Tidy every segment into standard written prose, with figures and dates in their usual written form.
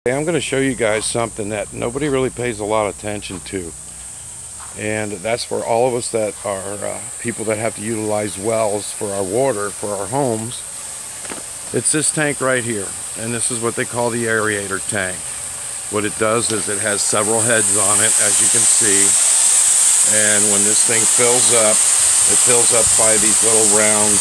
I'm going to show you guys something that nobody really pays a lot of attention to, and that's for all of us that are people that have to utilize wells for our water for our homes. It's this tank right here, and this is what they call the aerator tank. What it does is it has several heads on it, as you can see, and when this thing fills up, it fills up by these little round,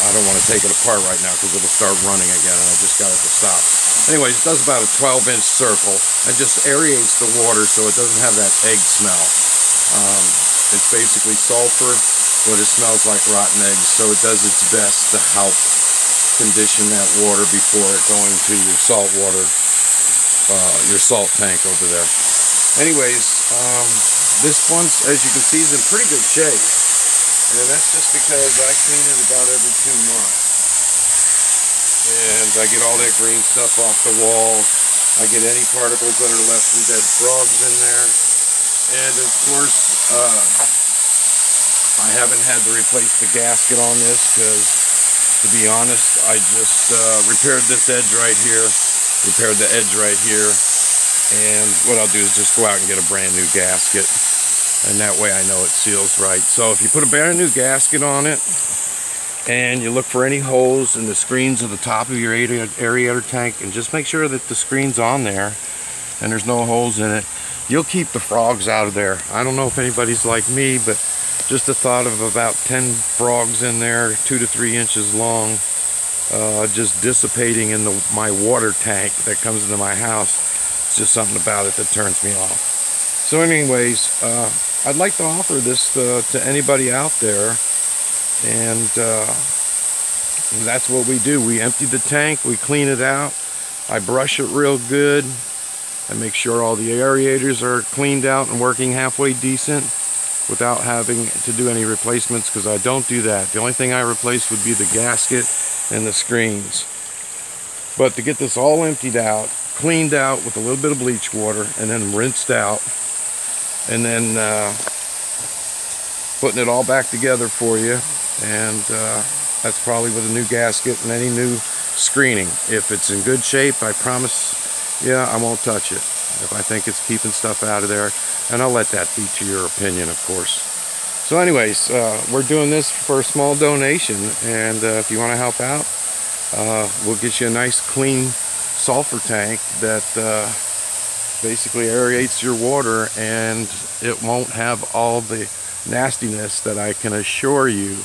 I don't want to take it apart right now because it'll start running again, and I just got it to stop. Anyways, it does about a 12-inch circle and just aerates the water so it doesn't have that egg smell. It's basically sulfur, but it smells like rotten eggs, so it does its best to help condition that water before it going to your salt water, your salt tank over there. Anyways, this one, as you can see, is in pretty good shape, and that's just because I clean it about every 2 months. And I get all that green stuff off the walls. I get any particles that are left from dead frogs in there. And of course, I haven't had to replace the gasket on this because, to be honest, I just repaired this edge right here, repaired the edge right here, and what I'll do is just go out and get a brand new gasket, and that way I know it seals right. So if you put a brand new gasket on it, and you look for any holes in the screens at the top of your aerator tank, and just make sure that the screen's on there and there's no holes in it, you'll keep the frogs out of there. I don't know if anybody's like me, but just the thought of about 10 frogs in there, 2 to 3 inches long, just dissipating in my water tank that comes into my house, it's just something about it that turns me off. So anyways, I'd like to offer this to anybody out there. And that's what we do. We empty the tank, we clean it out, I brush it real good, I make sure all the aerators are cleaned out and working halfway decent without having to do any replacements, because I don't do that. The only thing I replace would be the gasket and the screens. But to get this all emptied out, cleaned out with a little bit of bleach water, and then rinsed out, and then putting it all back together for you, and that's probably with a new gasket and any new screening. If it's in good shape, I promise I won't touch it if I think it's keeping stuff out of there, and I'll let that be to your opinion, of course. So anyways, we're doing this for a small donation, and if you want to help out, we'll get you a nice clean sulfur tank that basically aerates your water, and it won't have all the nastiness that I can assure you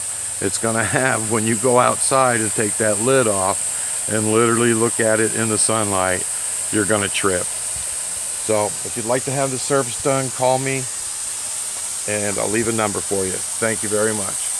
it's going to have when you go outside and take that lid off and literally look at it in the sunlight. You're going to trip. So if you'd like to have the service done, call me and I'll leave a number for you. Thank you very much.